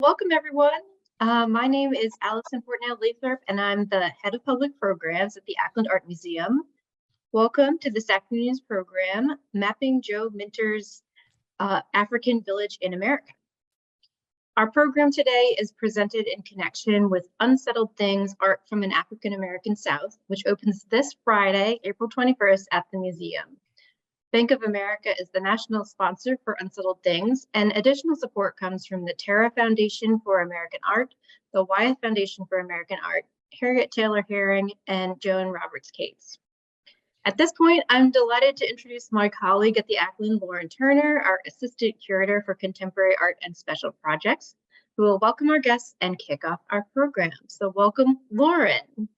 Welcome, everyone. My name is Allison Fortnell-Lathrop, and I'm the Head of Public Programs at the Ackland Art Museum. Welcome to this afternoon's program, Mapping Joe Minter's African Village in America. Our program today is presented in connection with Unsettled Things, Art from an African American South, which opens this Friday, April 21st at the museum. Bank of America is the national sponsor for Unsettled Things, and additional support comes from the Terra Foundation for American Art, the Wyeth Foundation for American Art, Harriet Taylor Herring, and Joan Roberts Cates. At this point, I'm delighted to introduce my colleague at the Ackland, Lauren Turner, our Assistant Curator for Contemporary Art and Special Projects, who will welcome our guests and kick off our program. So welcome, Lauren.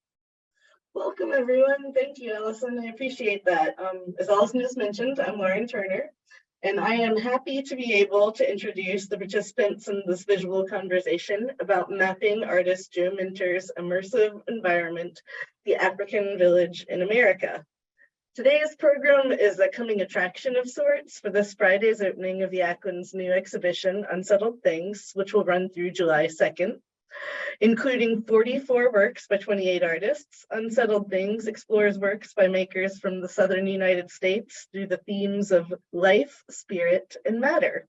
Welcome, everyone. Thank you, Allison. I appreciate that. As Allison just mentioned, I'm Lauren Turner, and I am happy to be able to introduce the participants in this visual conversation about mapping artist Joe Minter's immersive environment, the African Village in America. Today's program is a coming attraction of sorts for this Friday's opening of the Ackland's new exhibition, Unsettled Things, which will run through July 2nd. Including 44 works by 28 artists, Unsettled Things explores works by makers from the southern United States through the themes of life, spirit, and matter.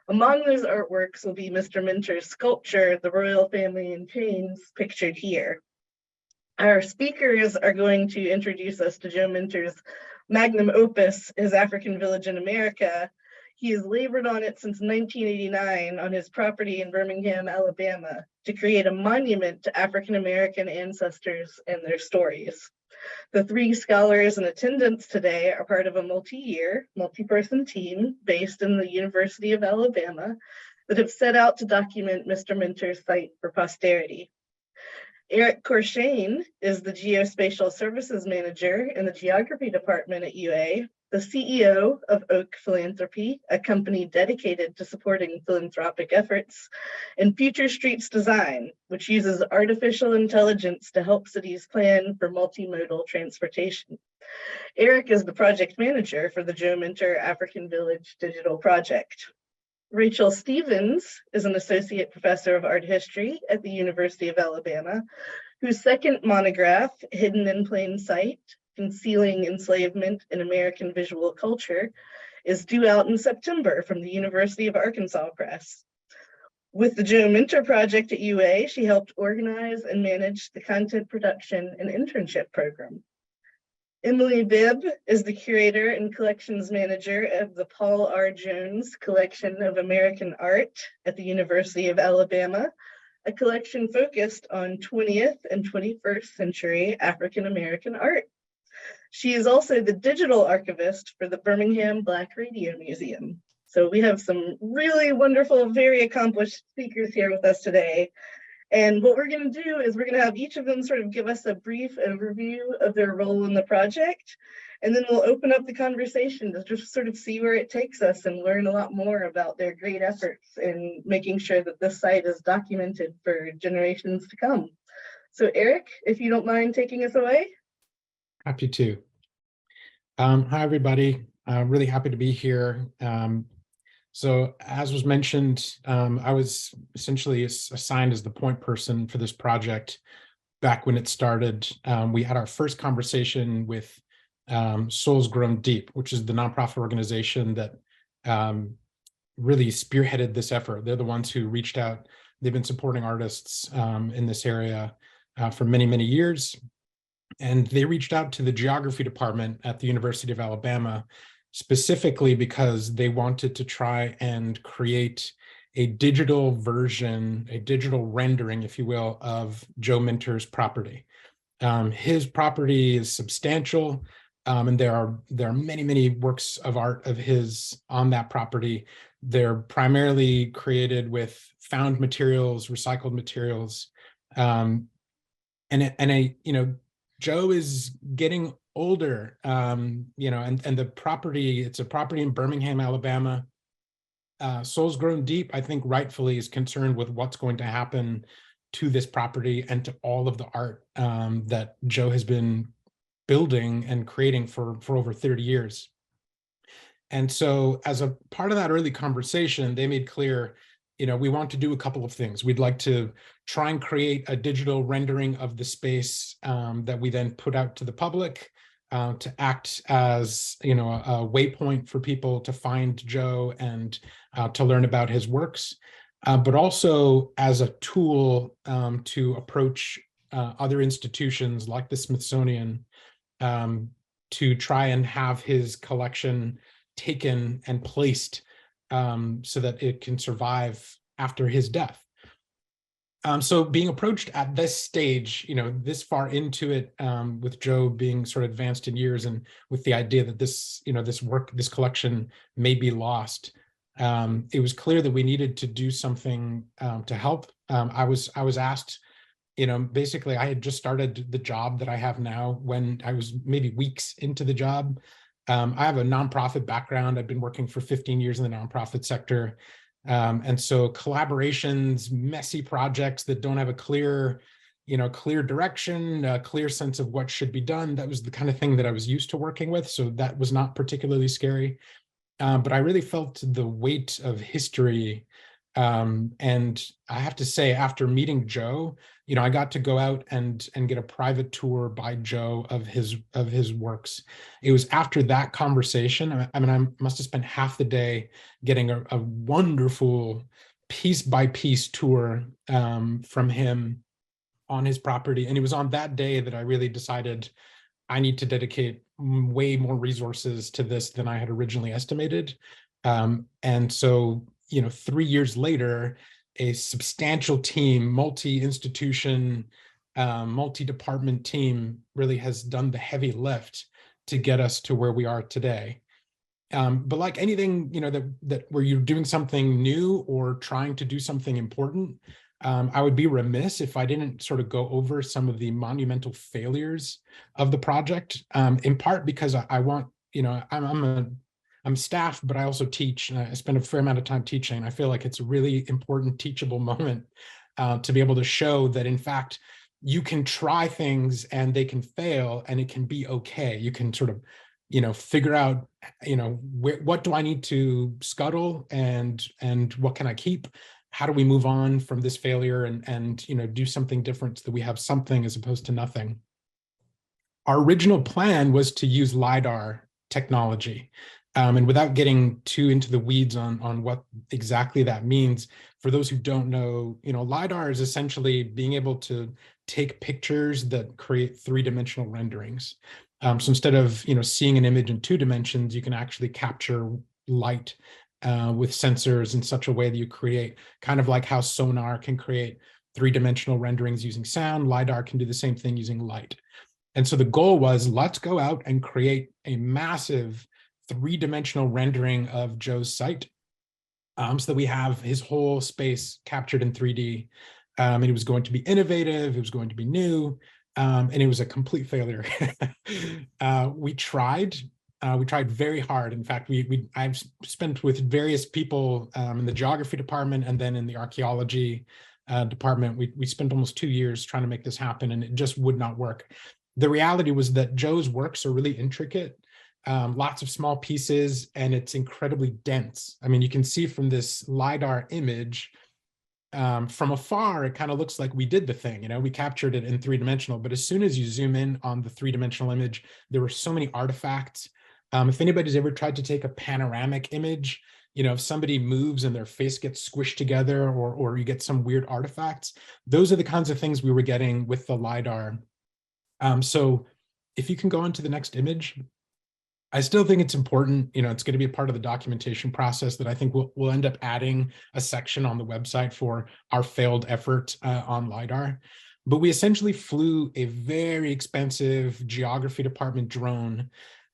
Among those artworks will be Mr. Minter's sculpture, The Royal Family in Chains, pictured here. Our speakers are going to introduce us to Joe Minter's magnum opus, his African Village in America. He has labored on it since 1989 on his property in Birmingham, Alabama, to create a monument to African American ancestors and their stories. The three scholars in attendance today are part of a multi-year, multi-person team based in the University of Alabama that have set out to document Mr. Minter's site for posterity. Eric Courchain is the Geospatial Services Manager in the Geography Department at UA, the CEO of Oak Philanthropy, a company dedicated to supporting philanthropic efforts, and Future Streets Design, which uses artificial intelligence to help cities plan for multimodal transportation. Eric is the project manager for the Joe Minter African Village digital project. Rachel Stevens is an associate professor of art history at the University of Alabama, whose second monograph, Hidden in Plain Sight, Concealing Enslavement in American Visual Culture, is due out in September from the University of Arkansas Press. With the Joe Minter Project at UA, she helped organize and manage the content production and internship program. Emily Bibb is the curator and collections manager of the Paul R. Jones Collection of American Art at the University of Alabama, a collection focused on 20th and 21st century African American art. She is also the digital archivist for the Birmingham Black Radio Museum. So we have some really wonderful, very accomplished speakers here with us today. And what we're going to do is we're going to have each of them sort of give us a brief overview of their role in the project. And then we'll open up the conversation to just sort of see where it takes us and learn a lot more about their great efforts in making sure that this site is documented for generations to come. So Eric, if you don't mind taking us away. Happy to. Hi, everybody. Really happy to be here. So as was mentioned, I was essentially assigned as the point person for this project back when it started. We had our first conversation with Souls Grown Deep, which is the nonprofit organization that really spearheaded this effort. They're the ones who reached out. They've been supporting artists in this area for many, many years. And they reached out to the geography department at the University of Alabama, specifically because they wanted to try and create a digital version, a digital rendering, if you will, of Joe Minter's property. His property is substantial, and there are many, many works of art of his on that property. They're primarily created with found materials, recycled materials, Joe is getting older, and the property, it's a property in Birmingham, Alabama. Souls Grown Deep, I think rightfully is concerned with what's going to happen to this property and to all of the art that Joe has been building and creating for over 30 years. And so as a part of that early conversation, they made clear we want to do a couple of things. We'd like to try and create a digital rendering of the space that we then put out to the public to act as, a waypoint for people to find Joe and to learn about his works, but also as a tool to approach other institutions like the Smithsonian to try and have his collection taken and placed so that it can survive after his death. So being approached at this stage, this far into it, with Joe being sort of advanced in years, and with the idea that this collection may be lost, it was clear that we needed to do something to help. I was asked, basically I had just started the job that I have now when I was maybe weeks into the job. I have a nonprofit background. I've been working for 15 years in the nonprofit sector. And so collaborations, messy projects that don't have a clear direction, a clear sense of what should be done, that was the kind of thing that I was used to working with. So that was not particularly scary. But I really felt the weight of history. And I have to say, after meeting Joe, I got to go out and get a private tour by Joe of his works. It was after that conversation, I must have spent half the day getting a wonderful piece by piece tour from him on his property. And it was on that day that I really decided I need to dedicate way more resources to this than I had originally estimated. And so, 3 years later, a substantial team, multi-institution, multi-department team really has done the heavy lift to get us to where we are today. But like anything, that where you're doing something new or trying to do something important, I would be remiss if I didn't sort of go over some of the monumental failures of the project, in part because I want, I'm staff, but I also teach, and I spend a fair amount of time teaching. I feel like it's a really important teachable moment to be able to show that, in fact, you can try things and they can fail and it can be okay. You can sort of, figure out, what do I need to scuttle and what can I keep? How do we move on from this failure and do something different so that we have something as opposed to nothing? Our original plan was to use LiDAR technology. And without getting too into the weeds on what exactly that means, for those who don't know, LiDAR is essentially being able to take pictures that create three-dimensional renderings. So instead of seeing an image in 2 dimensions, you can actually capture light with sensors in such a way that you create, kind of like how sonar can create 3-dimensional renderings using sound, LiDAR can do the same thing using light. And so the goal was, let's go out and create a massive 3-dimensional rendering of Joe's site, so that we have his whole space captured in 3D. And it was going to be innovative, it was going to be new, and it was a complete failure. We tried very hard. In fact, I've spent with various people in the geography department and then in the archaeology department. We spent almost 2 years trying to make this happen, and it just would not work. The reality was that Joe's works are really intricate. Lots of small pieces, and it's incredibly dense. I mean, you can see from this LiDAR image, from afar, it kind of looks like we did the thing, we captured it in 3-dimensional, but as soon as you zoom in on the 3-dimensional image, there were so many artifacts. If anybody's ever tried to take a panoramic image, if somebody moves and their face gets squished together, or you get some weird artifacts, those are the kinds of things we were getting with the LiDAR. So if you can go on to the next image. I still think it's important, it's going to be a part of the documentation process that I think we'll end up adding a section on the website for our failed effort on LiDAR. But we essentially flew a very expensive geography department drone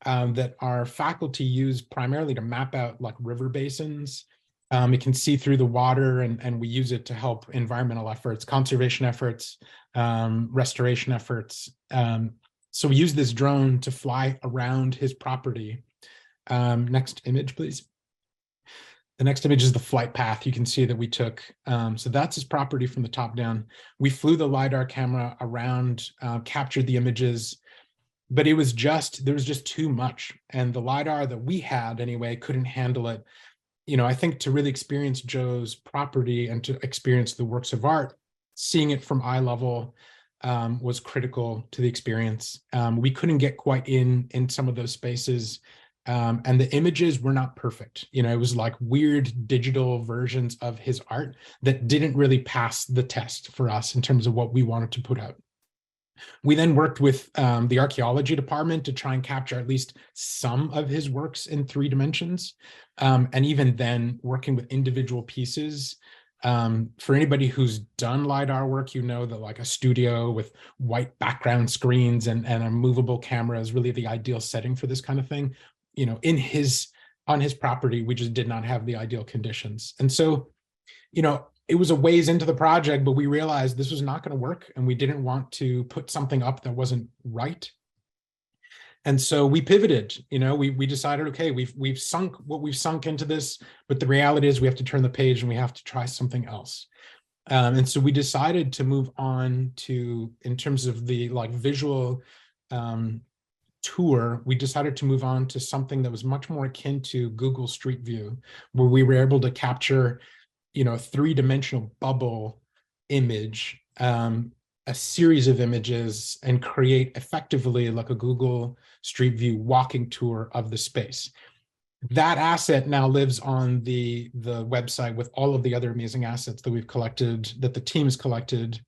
that our faculty used primarily to map out like river basins. It can see through the water, and we use it to help environmental efforts, conservation efforts, restoration efforts. So we use this drone to fly around his property. Next image, please. The next image is the flight path you can see that we took. So that's his property from the top down. We flew the LiDAR camera around, captured the images, but there was just too much. And the LiDAR that we had anyway couldn't handle it. I think to really experience Joe's property and to experience the works of art, seeing it from eye level was critical to the experience. We couldn't get quite in some of those spaces. And the images were not perfect. It was like weird digital versions of his art that didn't really pass the test for us in terms of what we wanted to put out. We then worked with the archaeology department to try and capture at least some of his works in 3 dimensions. And even then, working with individual pieces. For anybody who's done LiDAR work, that like a studio with white background screens and a movable camera is really the ideal setting for this kind of thing. On his property, we just did not have the ideal conditions. And so, it was a ways into the project, but we realized this was not going to work, and we didn't want to put something up that wasn't right. And so we pivoted. We decided, okay, we've sunk into this, but the reality is we have to turn the page and we have to try something else. And so we decided to move on to, in terms of the like visual tour, we decided to move on to something that was much more akin to Google Street View, where we were able to capture, a 3-dimensional bubble image, a series of images, and create effectively like a Google Street View walking tour of the space. That asset now lives on the website with all of the other amazing assets that we've collected, that the team has collected.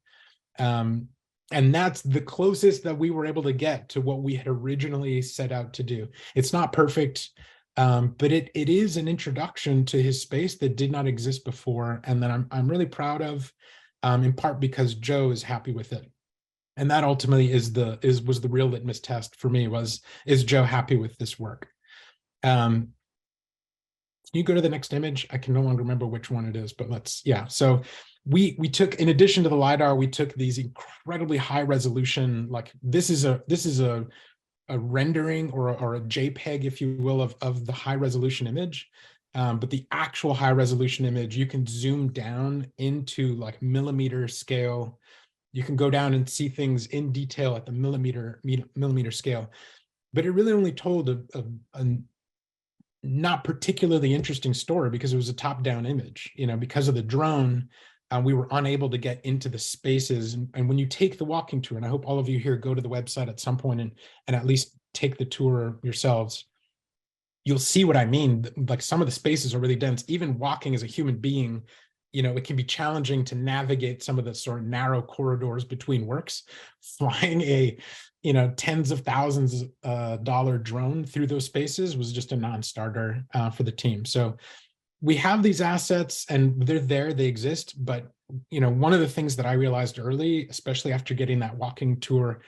And that's the closest that we were able to get to what we had originally set out to do. It's not perfect, but it is an introduction to his space that did not exist before, and that I'm really proud of, in part because Joe is happy with it. And that ultimately was the real litmus test for me, is Joe happy with this work? Can you go to the next image? I can no longer remember which one it is, but so we took, in addition to the LiDAR, we took these incredibly high resolution, like this is a rendering or a JPEG, if you will, of the high resolution image. But the actual high resolution image, you can zoom down into like millimeter scale. You can go down and see things in detail at the millimeter scale. But it really only told a not particularly interesting story because it was a top-down image. Because of the drone, we were unable to get into the spaces. And when you take the walking tour, and I hope all of you here go to the website at some point and at least take the tour yourselves, you'll see what I mean. Like, some of the spaces are really dense. Even walking as a human being, it can be challenging to navigate some of the sort of narrow corridors between works. Flying a, tens of thousands dollar drone through those spaces was just a non-starter for the team. So we have these assets and they're there, they exist. But, one of the things that I realized early, especially after getting that walking tour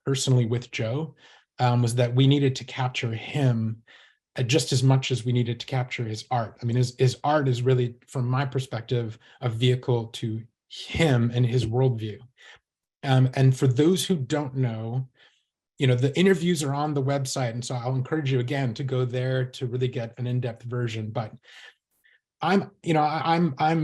personally with Joe, was that we needed to capture him just as much as we needed to capture his art. I mean, his art is really, from my perspective, a vehicle to him and his worldview. And for those who don't know, the interviews are on the website. And so I'll encourage you again to go there to really get an in-depth version. But I'm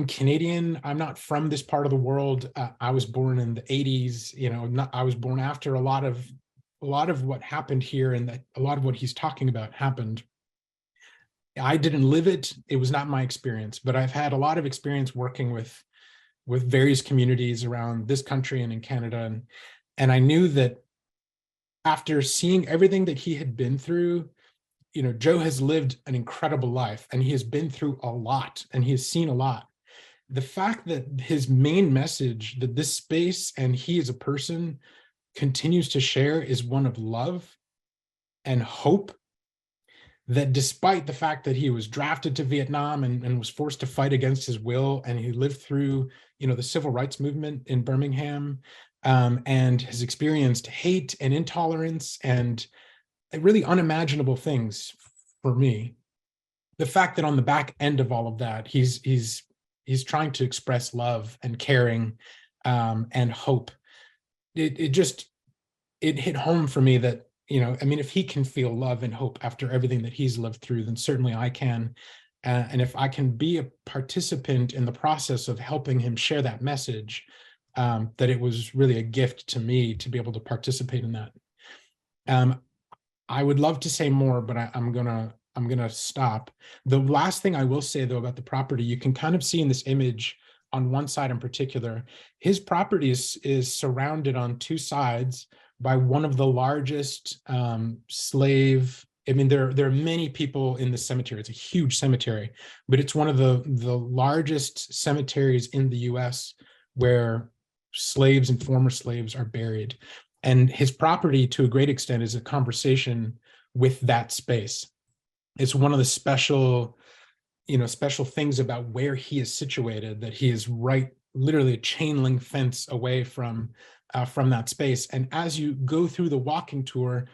Canadian. I'm not from this part of the world. I was born in the 80s. I was born after a lot of what happened here, and a lot of what he's talking about happened. I didn't live it. It was not my experience, but I've had a lot of experience working with various communities around this country and in Canada. And I knew that after seeing everything that he had been through, Joe has lived an incredible life, and he has been through a lot, and he has seen a lot. The fact that his main message that this space and he as a person continues to share is one of love and hope, that despite the fact that he was drafted to Vietnam and was forced to fight against his will, and he lived through, the civil rights movement in Birmingham, and has experienced hate and intolerance and really unimaginable things for me. The fact that on the back end of all of that, he's trying to express love and caring, and hope. It hit home for me that, if he can feel love and hope after everything that he's lived through, then certainly I can. And if I can be a participant in the process of helping him share that message, that it was really a gift to me to be able to participate in that. I would love to say more, but I'm gonna I'm gonna stop. The last thing I will say though about the property, you can kind of see in this image on one side in particular, his property is surrounded on two sides by one of the largest slave. I mean, there are many people in the cemetery. It's a huge cemetery, but it's one of the largest cemeteries in the U.S. where slaves and former slaves are buried. And his property, to a great extent, is a conversation with that space. It's one of the special things about where he is situated, that he is right, literally a chain link fence away from that space. And as you go through the walking tour,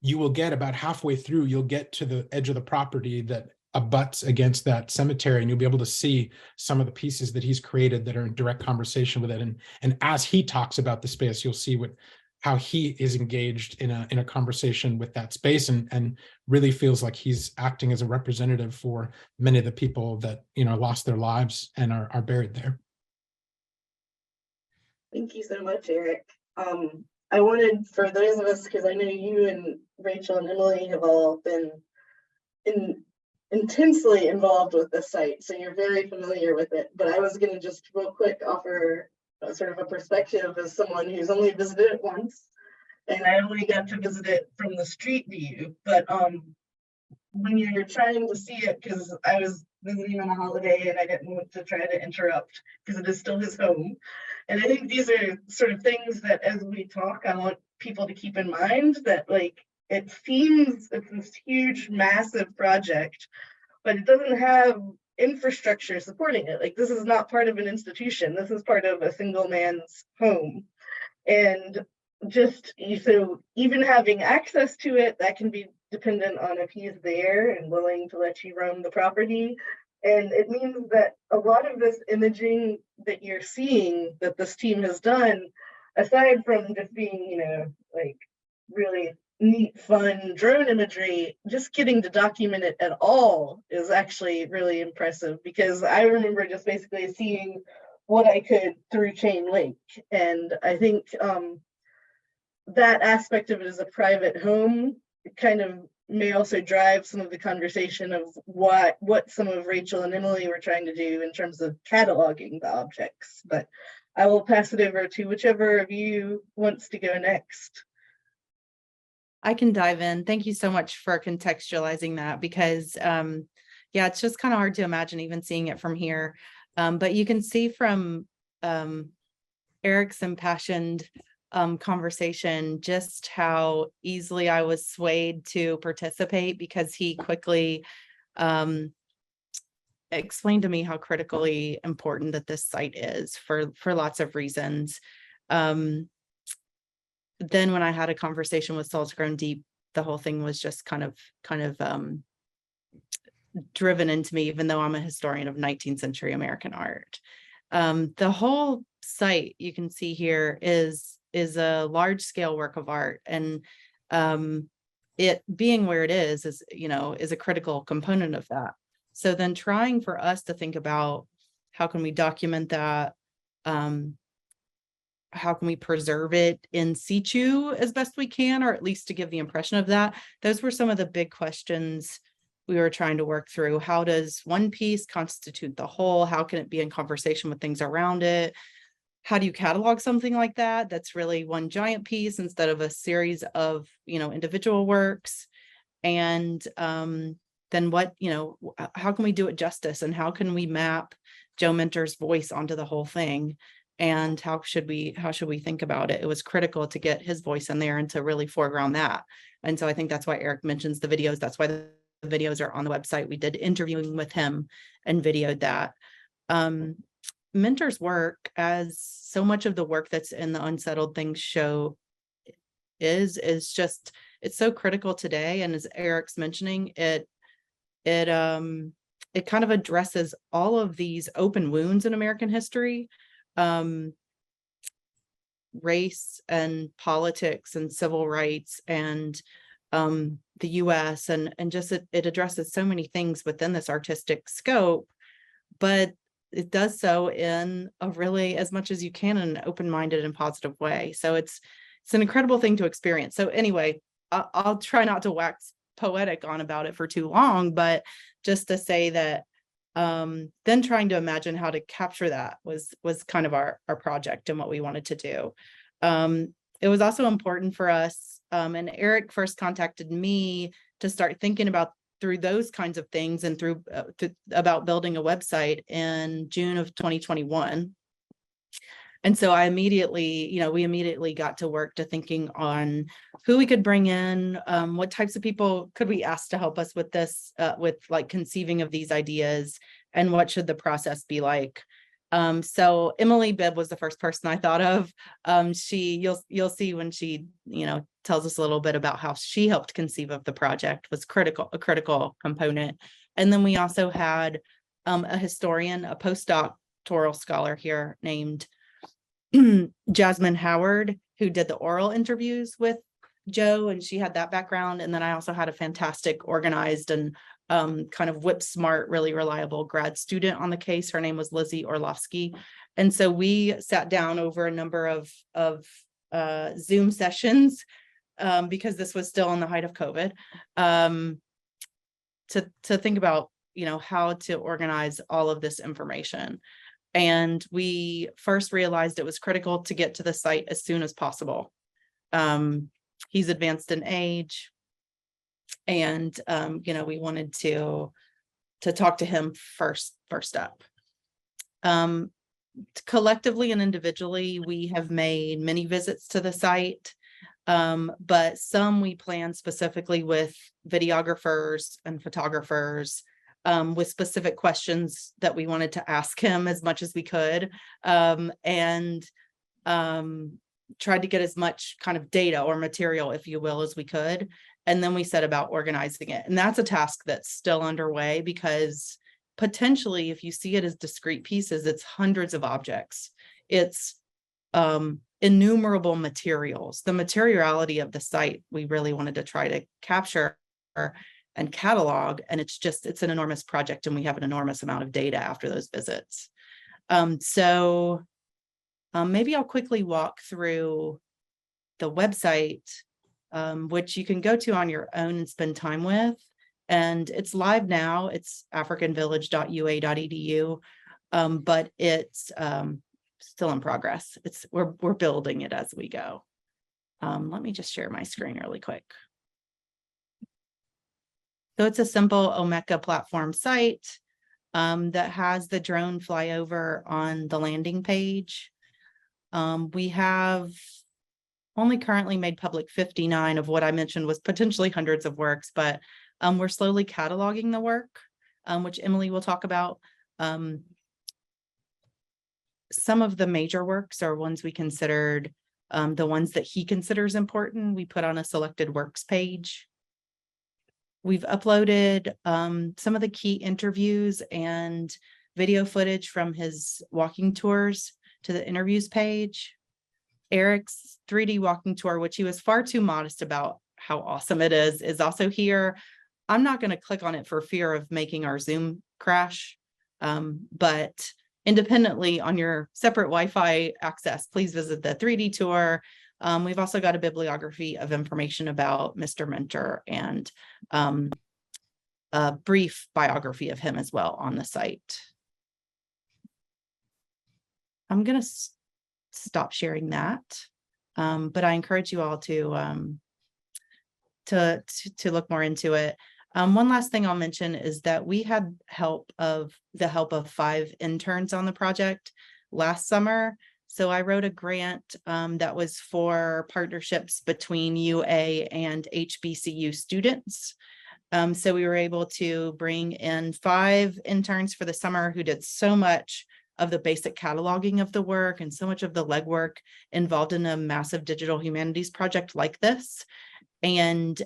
you will get about halfway through, you'll get to the edge of the property that abuts against that cemetery, and you'll be able to see some of the pieces that he's created that are in direct conversation with it. And as he talks about the space, you'll see how he is engaged in a conversation with that space, and really feels like he's acting as a representative for many of the people that lost their lives and are buried there. Thank you so much, Eric. I wanted, for those of us, because I know you and Rachel and Emily have all been intensely involved with the site, so you're very familiar with it, but I was going to just real quick offer sort of a perspective as someone who's only visited it once, and I only got to visit it from the street view. But when you're trying to see it, because I was visiting on a holiday and I didn't want to try to interrupt because it is still his home, and I think these are sort of things that as we talk, I want people to keep in mind, that like it seems it's this huge, massive project, but it doesn't have infrastructure supporting it. Like, this is not part of an institution. This is part of a single man's home. And just, so even having access to it, that can be dependent on if he's there and willing to let you roam the property. And it means that a lot of this imaging that you're seeing that this team has done, aside from just being, like really neat, fun drone imagery, just getting to document it at all is actually really impressive, because I remember just basically seeing what I could through chain link. And I think that aspect of it as a private home kind of may also drive some of the conversation of what some of Rachel and Emily were trying to do in terms of cataloging the objects. But I will pass it over to whichever of you wants to go next. I can dive in. Thank you so much for contextualizing that, because yeah, it's just kind of hard to imagine even seeing it from here. But you can see from Eric's impassioned conversation just how easily I was swayed to participate, because he quickly explained to me how critically important that this site is for lots of reasons. Then when I had a conversation with Salt's Grown Deep, the whole thing was just kind of driven into me, even though I'm a historian of 19th century American art. The whole site you can see here is a large scale work of art, and it being where it is a critical component of that. So then trying for us to think about how can we document that, how can we preserve it in situ as best we can, or at least to give the impression of that. Those were some of the big questions we were trying to work through. How does one piece constitute the whole? How can it be in conversation with things around it? How do you catalog something like that that's really one giant piece instead of a series of individual works? And then what, how can we do it justice, and how can we map Joe Minter's voice onto the whole thing? And how should we think about it? It was critical to get his voice in there and to really foreground that. And so I think that's why Eric mentions the videos. That's why the videos are on the website. We did interviewing with him and videoed that. Minter's work, as so much of the work that's in the Unsettled Things show is just, it's so critical today. And as Eric's mentioning, it kind of addresses all of these open wounds in American history. Race and politics and civil rights and the US, and just it addresses so many things within this artistic scope, but it does so in a really, as much as you can, in an open-minded and positive way. So it's an incredible thing to experience. So anyway, I'll try not to wax poetic on about it for too long, but just to say that then trying to imagine how to capture that was kind of our project and what we wanted to do. It was also important for us, and Eric first contacted me to start thinking about through those kinds of things and through about building a website in June of 2021. And so we immediately got to work to thinking on who we could bring in, what types of people could we ask to help us with this, with like conceiving of these ideas, and what should the process be like. So Emily Bibb was the first person I thought of. You'll see when she, tells us a little bit about how she helped conceive of the project, was a critical component. And then we also had a historian, a postdoctoral scholar here named Jasmine Howard, who did the oral interviews with Joe, and she had that background. And then I also had a fantastic, organized and kind of whip smart, really reliable grad student on the case. Her name was Lizzie Orlovsky. And so we sat down over a number of Zoom sessions because this was still in the height of COVID, to think about, how to organize all of this information. And we first realized it was critical to get to the site as soon as possible. He's advanced in age, and we wanted to talk to him first up. Collectively and individually, we have made many visits to the site, but some we planned specifically with videographers and photographers, with specific questions that we wanted to ask him as much as we could, and tried to get as much kind of data or material, if you will, as we could. And then we set about organizing it. And that's a task that's still underway, because potentially, if you see it as discrete pieces, it's hundreds of objects. It's innumerable materials. The materiality of the site, we really wanted to try to capture and catalog, and it's an enormous project, and we have an enormous amount of data after those visits. So maybe I'll quickly walk through the website, which you can go to on your own and spend time with. And it's live now. It's africanvillage.ua.edu, but it's still in progress. We're building it as we go. Let me just share my screen really quick. So it's a simple Omeka platform site that has the drone flyover on the landing page. We have only currently made public 59 of what I mentioned was potentially hundreds of works, but we're slowly cataloging the work, which Emily will talk about. Some of the major works are ones we considered, the ones that he considers important, we put on a selected works page. We've uploaded some of the key interviews and video footage from his walking tours to the interviews page. Eric's 3D walking tour, which he was far too modest about how awesome it is also here. I'm not going to click on it for fear of making our Zoom crash, but independently on your separate Wi-Fi access, please visit the 3D tour. We've also got a bibliography of information about Mr. Minter and a brief biography of him as well on the site. I'm going to stop sharing that, but I encourage you all to look more into it. One last thing I'll mention is that we had the help of 5 interns on the project last summer. So I wrote a grant that was for partnerships between UA and HBCU students. So we were able to bring in 5 interns for the summer who did so much of the basic cataloging of the work and so much of the legwork involved in a massive digital humanities project like this. And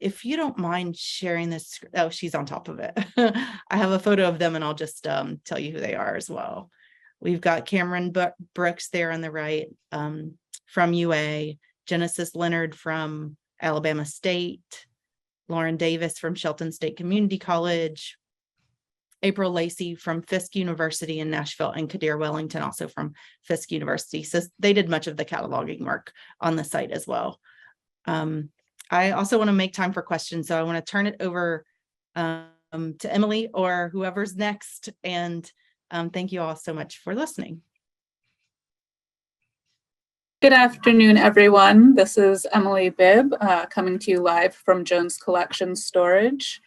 if you don't mind sharing this, oh, she's on top of it. I have a photo of them and I'll just tell you who they are as well. We've got Cameron Brooks there on the right from UA, Genesis Leonard from Alabama State, Lauren Davis from Shelton State Community College, April Lacey from Fisk University in Nashville, and Kadir Wellington also from Fisk University. So they did much of the cataloging work on the site as well. I also want to make time for questions, so I want to turn it over to Emily or whoever's next. And thank you all so much for listening. Good afternoon, everyone. This is Emily Bibb coming to you live from Jones Collection Storage.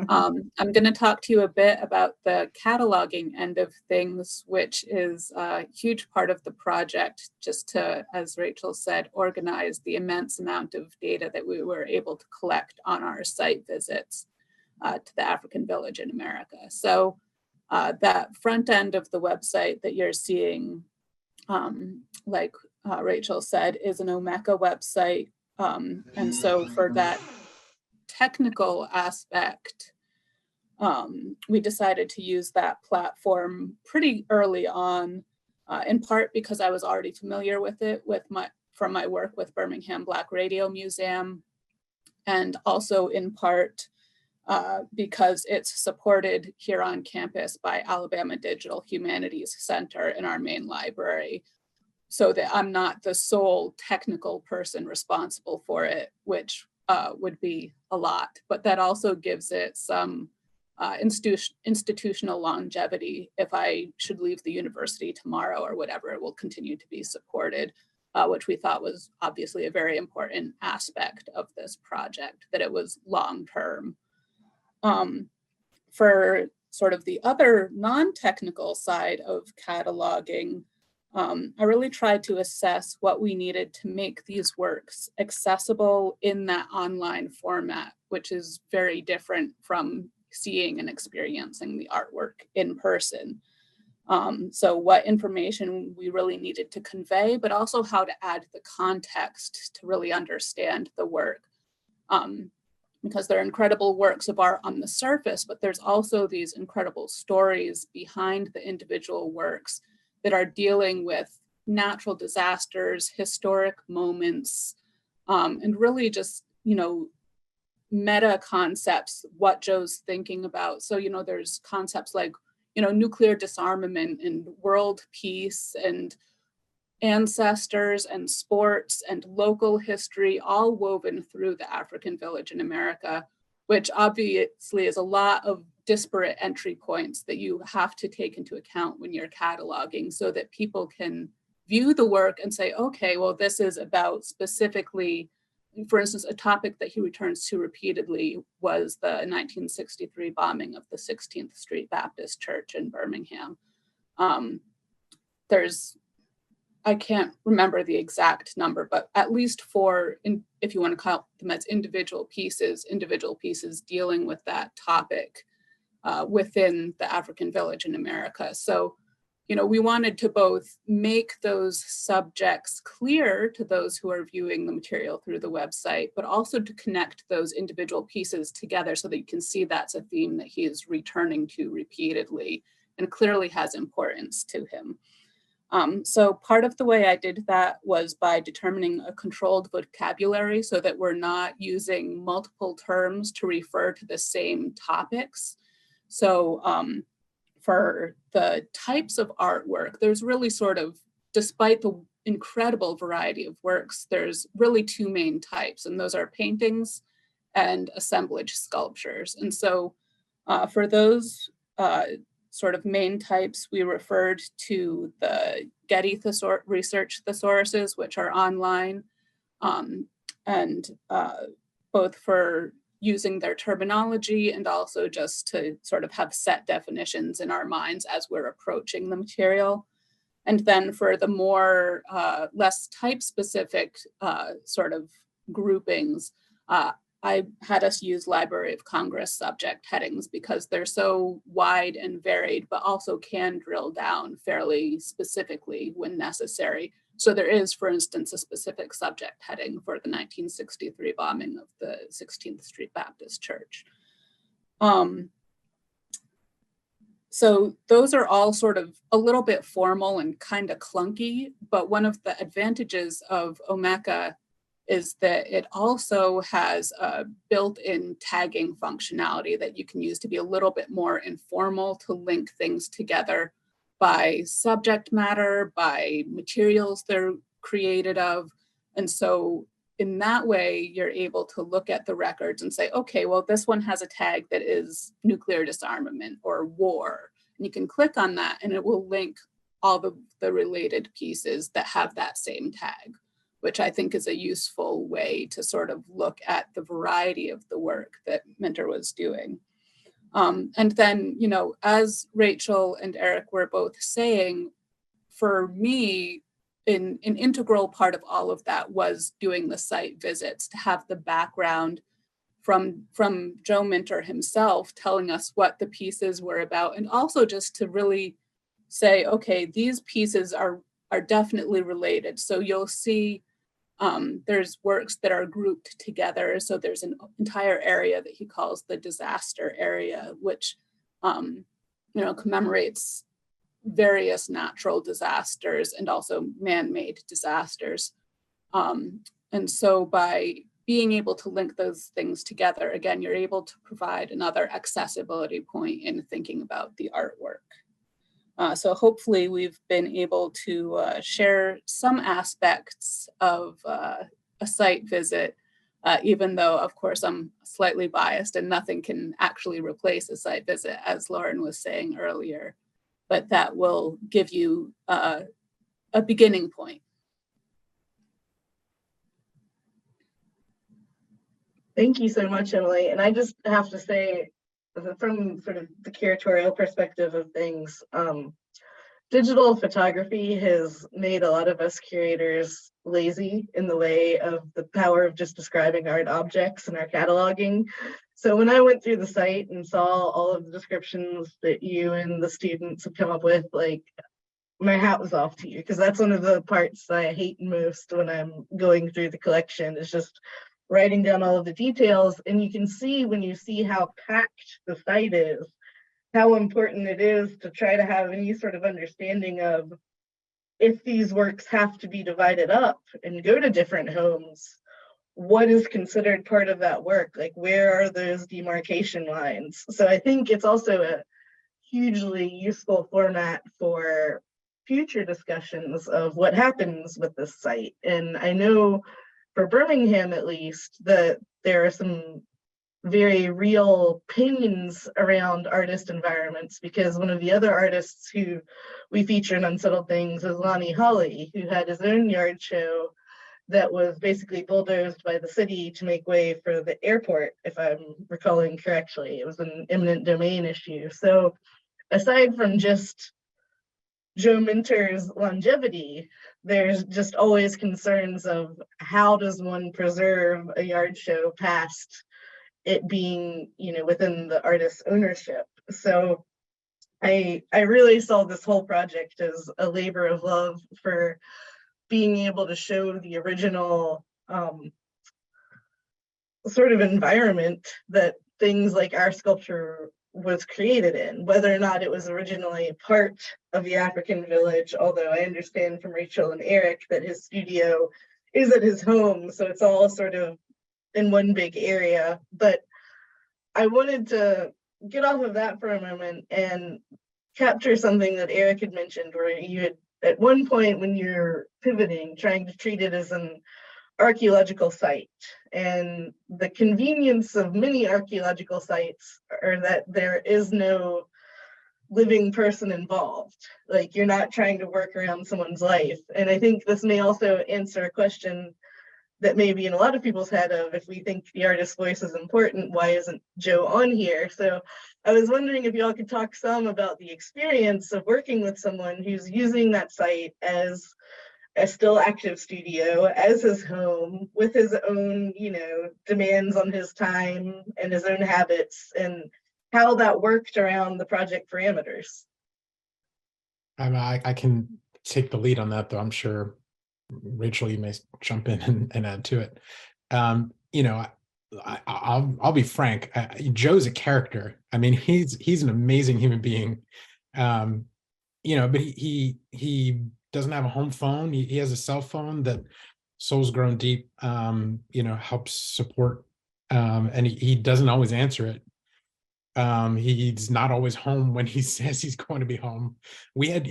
I'm going to talk to you a bit about the cataloging end of things, which is a huge part of the project, just to, as Rachel said, organize the immense amount of data that we were able to collect on our site visits to the African Village in America. So that front end of the website that you're seeing, like Rachel said, is an Omeka website. And so for that technical aspect, we decided to use that platform pretty early on, in part because I was already familiar with it from my work with Birmingham Black Radio Museum, and also in part because it's supported here on campus by Alabama Digital Humanities Center in our main library, so that I'm not the sole technical person responsible for it, which would be a lot, but that also gives it some institutional longevity. If I should leave the university tomorrow or whatever, it will continue to be supported, which we thought was obviously a very important aspect of this project, that it was long-term. For sort of the other non-technical side of cataloging, I really tried to assess what we needed to make these works accessible in that online format, which is very different from seeing and experiencing the artwork in person. So what information we really needed to convey, but also how to add the context to really understand the work. Because they're incredible works of art on the surface, but there's also these incredible stories behind the individual works that are dealing with natural disasters, historic moments, and really just, meta concepts, what Joe's thinking about. So, there's concepts like, nuclear disarmament and world peace and ancestors and sports and local history, all woven through the African Village in America, which obviously is a lot of disparate entry points that you have to take into account when you're cataloging, so that people can view the work and say, okay, well, this is about specifically, for instance, a topic that he returns to repeatedly was the 1963 bombing of the 16th Street Baptist Church in Birmingham. I can't remember the exact number, but at least if you want to count them as individual pieces dealing with that topic within the African Village in America. So, we wanted to both make those subjects clear to those who are viewing the material through the website, but also to connect those individual pieces together so that you can see that's a theme that he is returning to repeatedly and clearly has importance to him. So part of the way I did that was by determining a controlled vocabulary so that we're not using multiple terms to refer to the same topics. So for the types of artwork, there's really sort of, despite the incredible variety of works, there's really two main types, and those are paintings and assemblage sculptures. And so for those sort of main types, we referred to the Getty Research thesauruses, which are online, and both for using their terminology and also just to sort of have set definitions in our minds as we're approaching the material. And then for the more less type-specific sort of groupings, I had us use Library of Congress subject headings because they're so wide and varied, but also can drill down fairly specifically when necessary. So there is, for instance, a specific subject heading for the 1963 bombing of the 16th Street Baptist Church. So those are all sort of a little bit formal and kind of clunky, but one of the advantages of Omeka is that it also has a built-in tagging functionality that you can use to be a little bit more informal, to link things together by subject matter, by materials they're created of. And so in that way, you're able to look at the records and say, okay, well, this one has a tag that is nuclear disarmament or war. And you can click on that and it will link all the related pieces that have that same tag, which I think is a useful way to sort of look at the variety of the work that Minter was doing. And then, you know, as Rachel and Eric were both saying, for me, an integral part of all of that was doing the site visits, to have the background from Joe Minter himself telling us what the pieces were about, and also just to really say, okay, these pieces are definitely related. So you'll see there's works that are grouped together. So there's an entire area that he calls the disaster area, which you know, commemorates various natural disasters and also man-made disasters. And so by being able to link those things together, again, you're able to provide another accessibility point in thinking about the artwork. So hopefully we've been able to share some aspects of a site visit, even though, of course, I'm slightly biased and nothing can actually replace a site visit, as Lauren was saying earlier. But that will give you a beginning point. Thank you so much, Emily. And I just have to say, from sort of the curatorial perspective of things, digital photography has made a lot of us curators lazy in the way of the power of just describing art objects and our cataloging. So when I went through the site and saw all of the descriptions that you and the students have come up with, like, my hat was off to you, because that's one of the parts that I hate most when I'm going through the collection, is just writing down all of the details. And you can see, when you see how packed the site is, how important it is to try to have any sort of understanding of, if these works have to be divided up and go to different homes, what is considered part of that work? Like, where are those demarcation lines? So I think it's also a hugely useful format for future discussions of what happens with this site. And I know for Birmingham, at least, that there are some very real pains around artist environments, because one of the other artists who we feature in Unsettled Things is Lonnie Holley, who had his own yard show that was basically bulldozed by the city to make way for the airport, if I'm recalling correctly. It was an eminent domain issue. So aside from just Joe Minter's longevity, there's just always concerns of, how does one preserve a yard show past it being, you know, within the artist's ownership? So I really saw this whole project as a labor of love for being able to show the original sort of environment that things like our sculpture was created in, whether or not it was originally part of the African village, although I understand from Rachel and Eric that his studio is at his home, so it's all sort of in one big area. But I wanted to get off of that for a moment and capture something that Eric had mentioned, where you had, at one point when you're pivoting, trying to treat it as an archaeological site. And the convenience of many archaeological sites are that there is no living person involved. Like, you're not trying to work around someone's life. And I think this may also answer a question that may be in a lot of people's head of, if we think the artist's voice is important, why isn't Joe on here? So I was wondering if y'all could talk some about the experience of working with someone who's using that site as a still active studio, as his home, with his own, you know, demands on his time and his own habits, and how that worked around the project parameters. I can take the lead on that, though. I'm sure, Rachel, you may jump in and add to it. You know, I'll be frank. Joe's a character. I mean, he's an amazing human being. You know, but he doesn't have a home phone. He has a cell phone that Soul's Grown Deep, you know, helps support, and he doesn't always answer it. He's not always home when he says he's going to be home. We had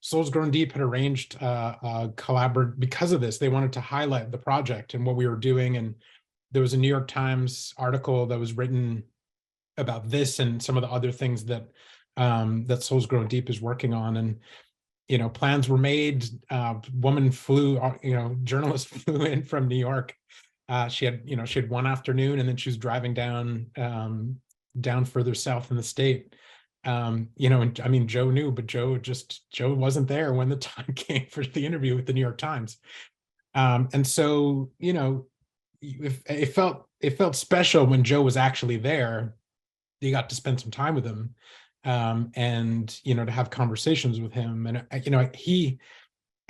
Souls Grown Deep had arranged collaborate because of this. They wanted to highlight the project and what we were doing. And there was a New York Times article that was written about this and some of the other things that that Souls Grown Deep is working on. And plans were made. Woman flew, journalist flew in from New York. She had one afternoon, and then she was driving down further south in the state. And I mean, Joe knew, but Joe wasn't there when the time came for the interview with the New York Times. And so, it felt special when Joe was actually there. You got to spend some time with him, and to have conversations with him. And he,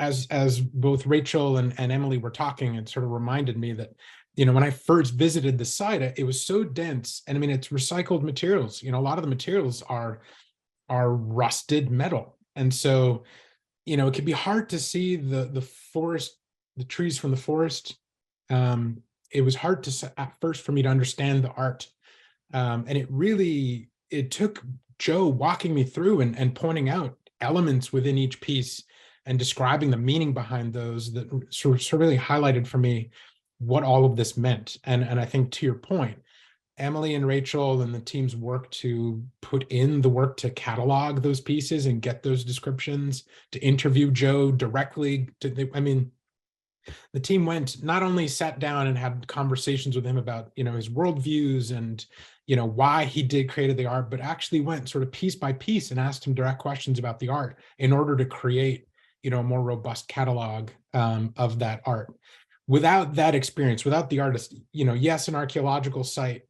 as both Rachel and Emily were talking, it sort of reminded me that, when I first visited the site, it was so dense. And I mean, it's recycled materials. A lot of the materials are rusted metal. And so, it can be hard to see the forest, the trees from the forest. It was hard at first for me to understand the art. And it took Joe walking me through and pointing out elements within each piece and describing the meaning behind those that sort of really highlighted for me what all of this meant. And I think, to your point, Emily and Rachel and the team's work to put in the work to catalog those pieces and get those descriptions, to interview Joe directly. The team not only sat down and had conversations with him about, his worldviews and, why he created the art, but actually went sort of piece by piece and asked him direct questions about the art in order to create, a more robust catalog of that art. Without that experience, without the artist, yes, an archaeological site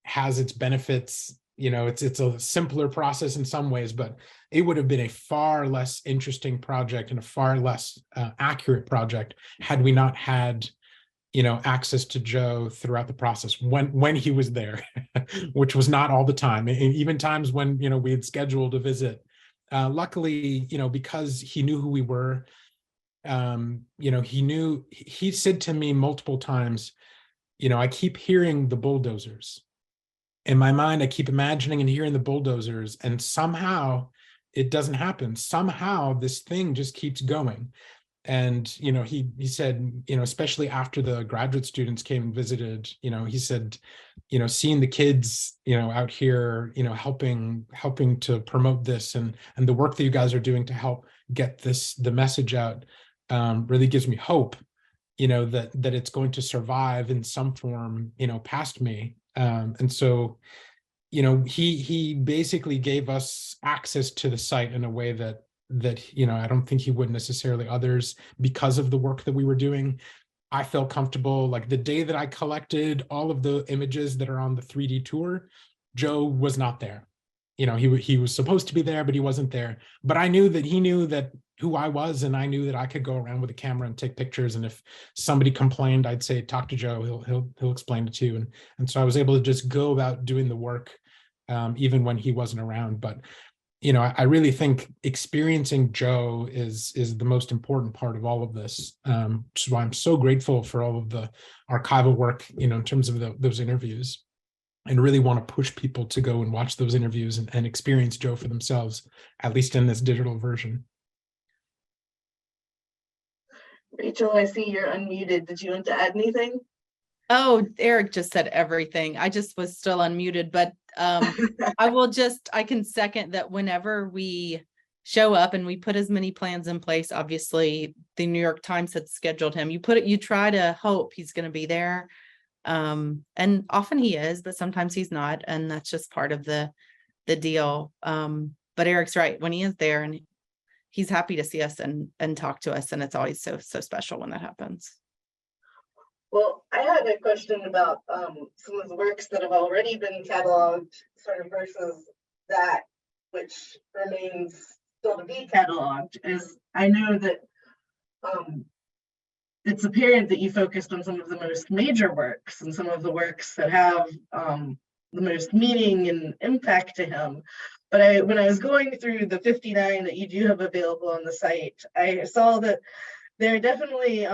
has its benefits. It's a simpler process in some ways, but it would have been a far less interesting project and a far less accurate project had we not had, access to Joe throughout the process when he was there, which was not all the time. And even times when, we had scheduled a visit. Luckily, because he knew who we were, he said to me multiple times, I keep hearing the bulldozers. In my mind, I keep imagining and hearing the bulldozers, and somehow it doesn't happen. Somehow this thing just keeps going. And, he said, especially after the graduate students came and visited, he said, seeing the kids, out here, helping to promote this and the work that you guys are doing to help get the message out, really gives me hope, that it's going to survive in some form, past me. And so, he basically gave us access to the site in a way that I don't think he would necessarily others, because of the work that we were doing. I felt comfortable. Like the day that I collected all of the images that are on the 3D tour, Joe was not there. He was supposed to be there, but he wasn't there. But I knew that he knew that who I was, and I knew that I could go around with a camera and take pictures. And if somebody complained, I'd say, talk to Joe. He'll explain it to you. And so I was able to just go about doing the work, even when he wasn't around. But I really think experiencing Joe is the most important part of all of this. Which is why I'm so grateful for all of the archival work, in terms of those interviews, and really want to push people to go and watch those interviews and experience Joe for themselves, at least in this digital version. Rachel, I see you're unmuted. Did you want to add anything? Oh, Eric just said everything. I just was still unmuted, but I can second that. Whenever we show up and we put as many plans in place, obviously the New York Times had scheduled him. You try to hope he's going to be there. And often he is, but sometimes he's not. And that's just part of the deal. But Eric's right. When he is there, and he's happy to see us and talk to us. And it's always so special when that happens. Well, I had a question about some of the works that have already been cataloged, sort of versus that which remains still to be cataloged. Is I know that it's apparent that you focused on some of the most major works and some of the works that have the most meaning and impact to him. But when I was going through the 59 that you do have available on the site, I saw that there are definitely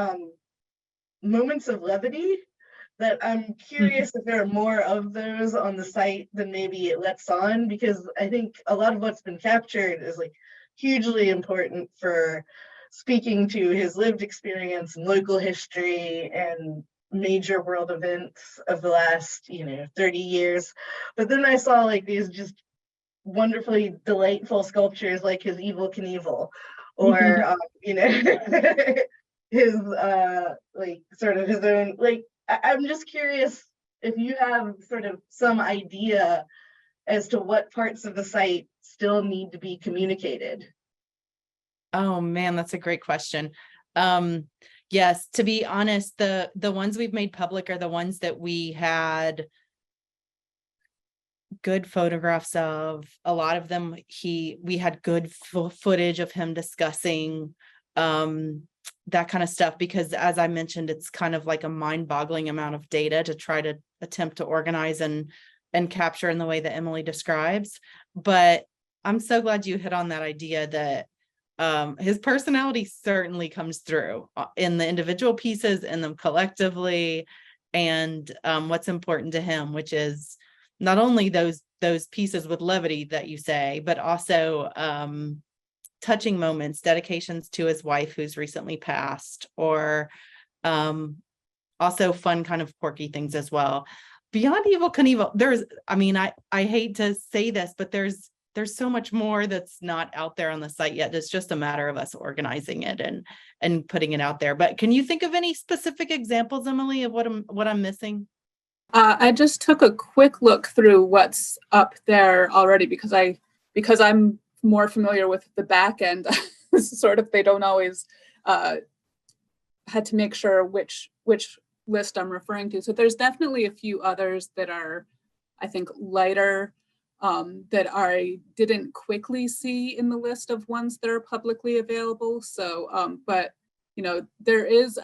moments of levity that I'm curious if there are more of those on the site than maybe it lets on, because I think a lot of what's been captured is like hugely important for speaking to his lived experience and local history and major world events of the last, 30 years. But then I saw like these just wonderfully delightful sculptures like his Evel Knievel, or his like sort of his own, like I'm just curious if you have sort of some idea as to what parts of the site still need to be communicated. Oh man, that's a great question. Yes, to be honest, the ones we've made public are the ones that we had good photographs of. A lot of them we had good footage of him discussing that kind of stuff, because as I mentioned, it's kind of like a mind-boggling amount of data to try to attempt to organize and capture in the way that Emily describes. But I'm so glad you hit on that idea that his personality certainly comes through in the individual pieces and them collectively, and what's important to him, which is not only those pieces with levity that you say, but also touching moments, dedications to his wife who's recently passed, or also fun kind of quirky things as well. Beyond Evel Knievel, I hate to say this, but there's so much more that's not out there on the site yet. It's just a matter of us organizing it and putting it out there. But can you think of any specific examples, Emily, of what I'm missing? I just took a quick look through what's up there already, because I'm more familiar with the back end. Sort of, they don't always had to make sure which list I'm referring to. So there's definitely a few others that are, I think, lighter, that I didn't quickly see in the list of ones that are publicly available. So, but there is,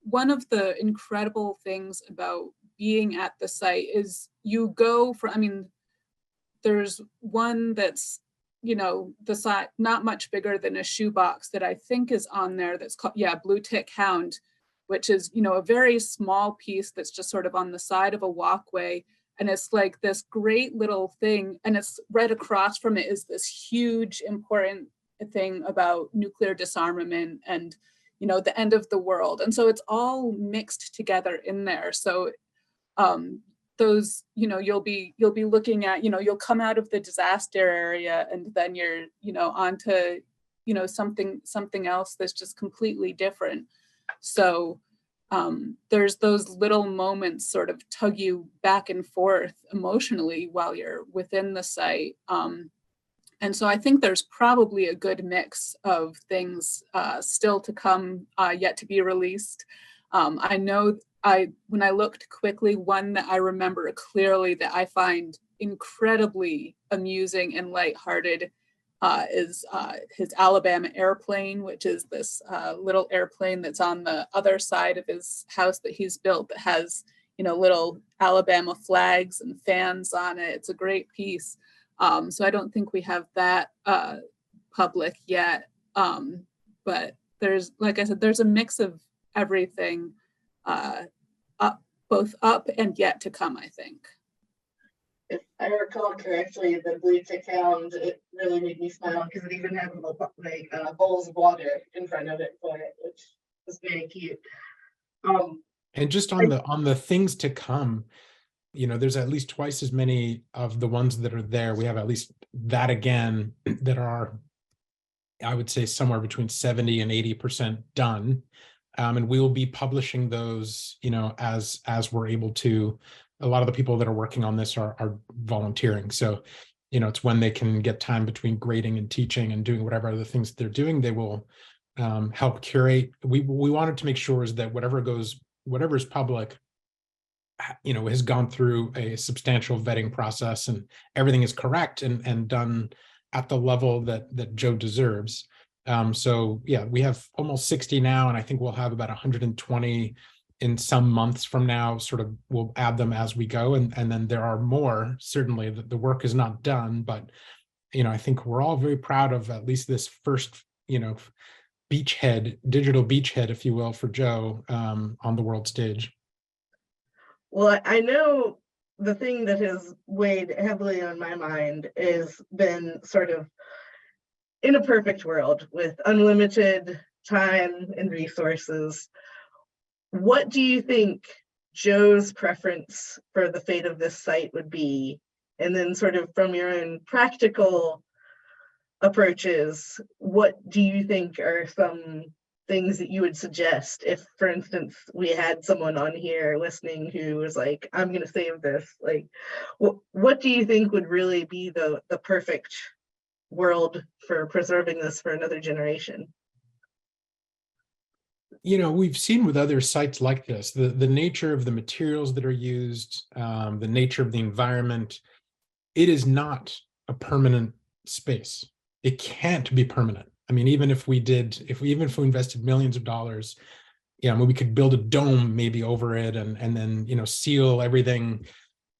one of the incredible things about being at the site is you go from, there's one that's, the site not much bigger than a shoebox that I think is on there that's called, Blue Tick Hound, which is, a very small piece that's just sort of on the side of a walkway. And it's like this great little thing. And it's right across from it is this huge, important thing about nuclear disarmament and, the end of the world. And so it's all mixed together in there. So those, you'll be looking at, you'll come out of the disaster area and then you're, onto, something else that's just completely different. So there's those little moments sort of tug you back and forth emotionally while you're within the site. And so I think there's probably a good mix of things still to come, yet to be released. I know when I looked quickly, one that I remember clearly that I find incredibly amusing and lighthearted is his Alabama airplane, which is this little airplane that's on the other side of his house that he's built that has, little Alabama flags and fans on it. It's a great piece. So I don't think we have that public yet. But there's, like I said, there's a mix of everything, both up and yet to come, I think. If I recall correctly, the Blue Tick Hound, it really made me smile because it even had like bowls of water in front of it for it, which was very cute. And just on the things to come, there's at least twice as many of the ones that are there. We have at least that again that are, I would say, somewhere between 70 and 80% done. And we will be publishing those, as we're able to. A lot of the people that are working on this are volunteering. So, it's when they can get time between grading and teaching and doing whatever other things they're doing, they will help curate. We wanted to make sure is that whatever is public, has gone through a substantial vetting process and everything is correct and done at the level that Joe deserves. So yeah, we have almost 60 now, and I think we'll have about 120 in some months from now. Sort of, we'll add them as we go, and then there are more. Certainly, the work is not done, but I think we're all very proud of at least this first, beachhead, digital beachhead, if you will, for Joe on the world stage. Well, I know the thing that has weighed heavily on my mind has been sort of, in a perfect world with unlimited time and resources, what do you think Joe's preference for the fate of this site would be? And then sort of from your own practical approaches, what do you think are some things that you would suggest if, for instance, we had someone on here listening who was like, I'm going to save this? Like, what do you think would really be the perfect world for preserving this for another generation? You know, we've seen with other sites like this, the nature of the materials that are used, the nature of the environment, it is not a permanent space. It can't be permanent. I mean, even if we invested millions of dollars, you know, we could build a dome maybe over it and then, you know, seal everything,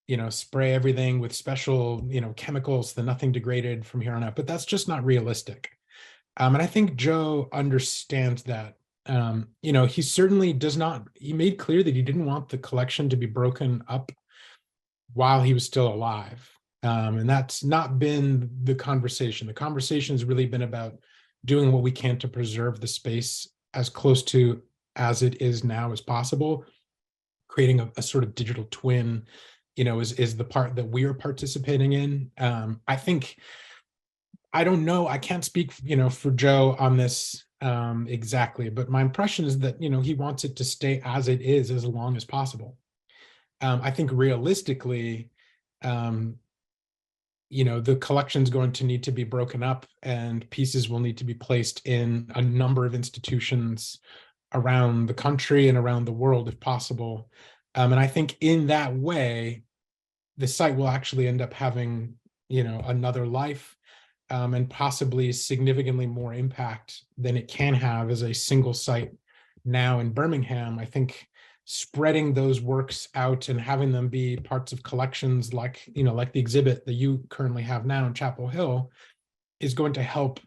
you know, spray everything with special, you know, chemicals so that nothing degraded from here on out. But that's just not realistic. And I think Joe understands that. You know, he certainly does not, he made clear that he didn't want the collection to be broken up while he was still alive. And that's not been the conversation. The conversation has really been about doing what we can to preserve the space as close to as it is now as possible. Creating a sort of digital twin, you know, is the part that we are participating in. I think, I don't know, I can't speak, you know, for Joe on this exactly, but my impression is that, you know, he wants it to stay as it is as long as possible. I think realistically, you know, the collection is going to need to be broken up and pieces will need to be placed in a number of institutions around the country and around the world if possible. And I think in that way, the site will actually end up having, you know, another life and possibly significantly more impact than it can have as a single site now in Birmingham. I think spreading those works out and having them be parts of collections like, you know, like the exhibit that you currently have now in Chapel Hill is going to help,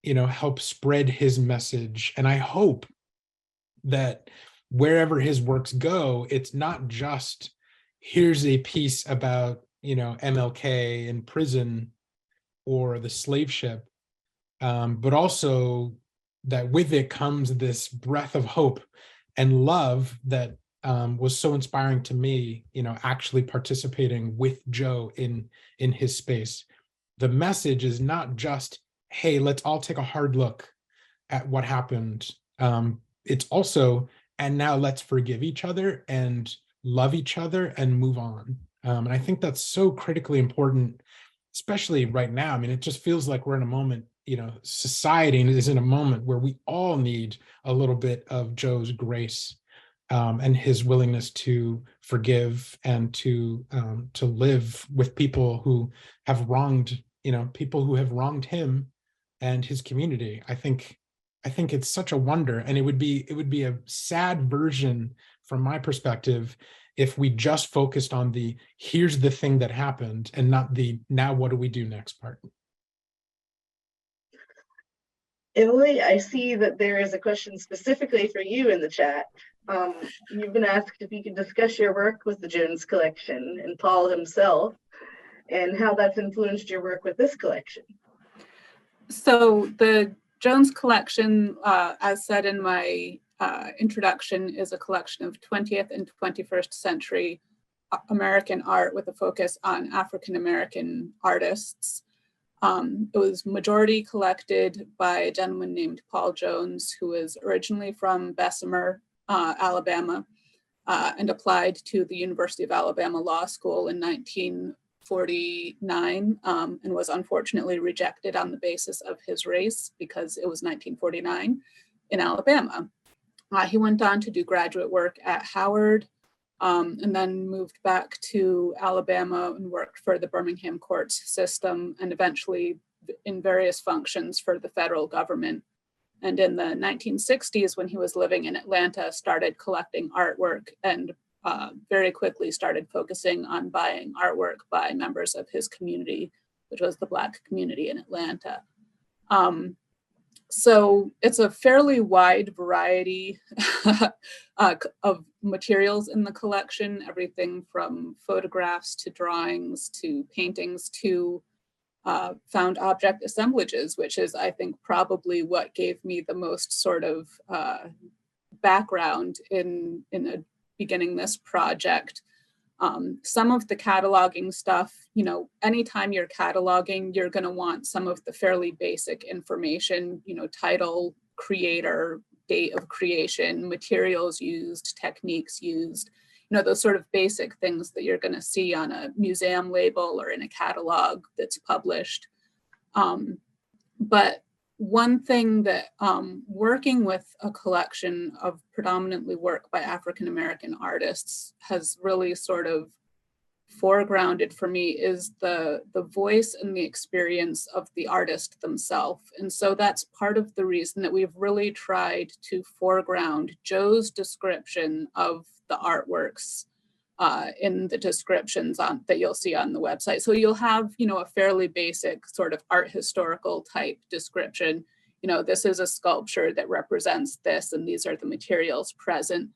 you know, help spread his message. And I hope that wherever his works go, it's not just here's a piece about, you know, MLK in prison or the slave ship, but also that with it comes this breath of hope and love that was so inspiring to me, you know, actually participating with Joe in his space. The message is not just, hey, let's all take a hard look at what happened. It's also, and now let's forgive each other and love each other and move on. And I think that's so critically important, especially right now. I mean, it just feels like we're in a moment, you know, society is in a moment where we all need a little bit of Joe's grace and his willingness to forgive and to live with people who have wronged, you know, people who have wronged him and his community. I think it's such a wonder, and it would be a sad version from my perspective if we just focused on the here's the thing that happened and not the now what do we do next part. Emily, I see that there is a question specifically for you in the chat. You've been asked if you could discuss your work with the Jones collection and Paul himself and how that's influenced your work with this collection. So the Jones collection, as said in my introduction, is a collection of 20th and 21st century American art with a focus on African-American artists. It was majority collected by a gentleman named Paul Jones, who is originally from Bessemer, Alabama, and applied to the University of Alabama Law School in 1949 and was unfortunately rejected on the basis of his race because it was 1949 in Alabama. He went on to do graduate work at Howard and then moved back to Alabama and worked for the Birmingham courts system and eventually in various functions for the federal government. And in the 1960s, when he was living in Atlanta, started collecting artwork and very quickly started focusing on buying artwork by members of his community, which was the Black community in Atlanta. So it's a fairly wide variety of materials in the collection, everything from photographs to drawings to paintings to found object assemblages, which is, I think, probably what gave me the most sort of background in beginning this project. Some of the cataloging stuff, you know, anytime you're cataloging, you're going to want some of the fairly basic information, you know, title, creator, date of creation, materials used, techniques used, you know, those sort of basic things that you're going to see on a museum label or in a catalog that's published. But one thing that working with a collection of predominantly work by African-American artists has really sort of foregrounded for me is the voice and the experience of the artist themselves. And so that's part of the reason that we've really tried to foreground Joe's description of the artworks in the descriptions that you'll see on the website. So you'll have, you know, a fairly basic sort of art historical type description. You know, this is a sculpture that represents this, and these are the materials present.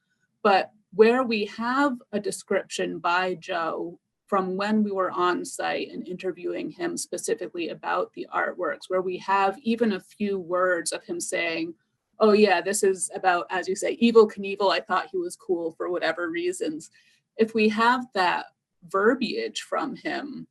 But where we have a description by Joe from when we were on site and interviewing him specifically about the artworks, where we have even a few words of him saying, oh yeah, this is about, as you say, Evel Knievel. I thought he was cool for whatever reasons. If we have that verbiage from him,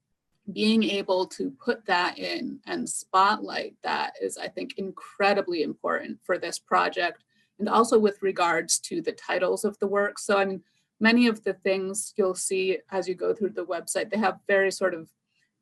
being able to put that in and spotlight that is, I think, incredibly important for this project. And also with regards to the titles of the work. So, I mean, many of the things you'll see as you go through the website, they have very sort of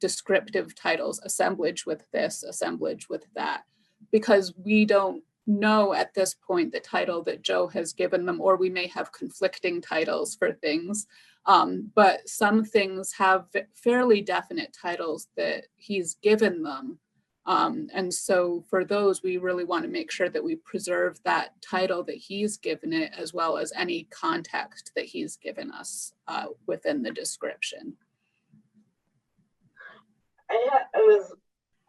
descriptive titles, assemblage with this, assemblage with that, because we don't know at this point the title that Joe has given them, or we may have conflicting titles for things. But some things have fairly definite titles that he's given them. And so for those, we really want to make sure that we preserve that title that he's given it, as well as any context that he's given us within the description. I was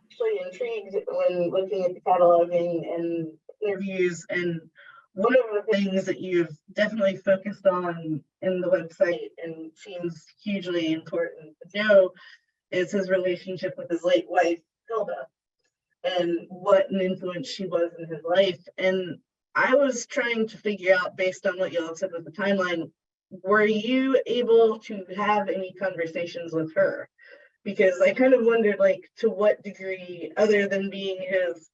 actually intrigued when looking at the cataloging and interviews, and one of the things that you've definitely focused on in the website and seems hugely important to Joe is his relationship with his late wife, Hilda, and what an influence she was in his life. And I was trying to figure out, based on what y'all said with the timeline, were you able to have any conversations with her? Because I kind of wondered, like, to what degree, other than being his,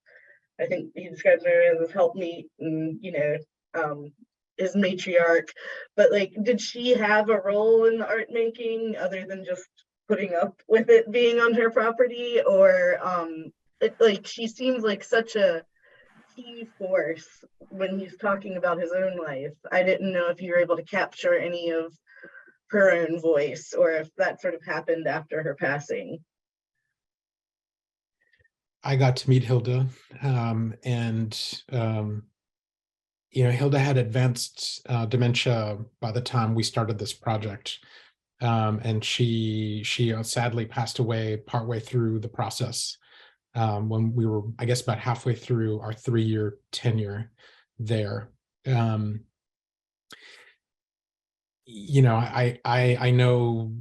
I think he describes her as his helpmeet and, you know, his matriarch, but like, did she have a role in the art making other than just putting up with it being on her property? Or like, she seems like such a key force when he's talking about his own life. I didn't know if you were able to capture any of her own voice, or if that sort of happened after her passing. I got to meet Hilda, and you know, Hilda had advanced dementia by the time we started this project, and she sadly passed away partway through the process when we were, I guess, about halfway through our 3-year tenure there. You know, I know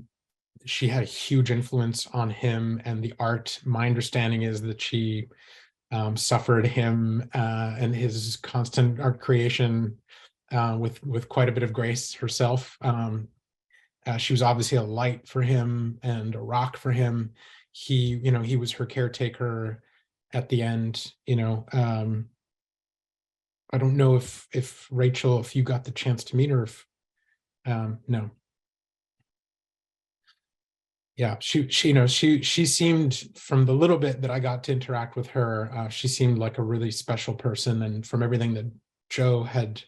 she had a huge influence on him and the art. My understanding is that she suffered him and his constant art creation with quite a bit of grace herself. She was obviously a light for him and a rock for him. He, you know, he was her caretaker at the end. You know, I don't know if Rachel, if you got the chance to meet her, if no. Yeah, she you know, she seemed, from the little bit that I got to interact with her, she seemed like a really special person. And from everything that Joe had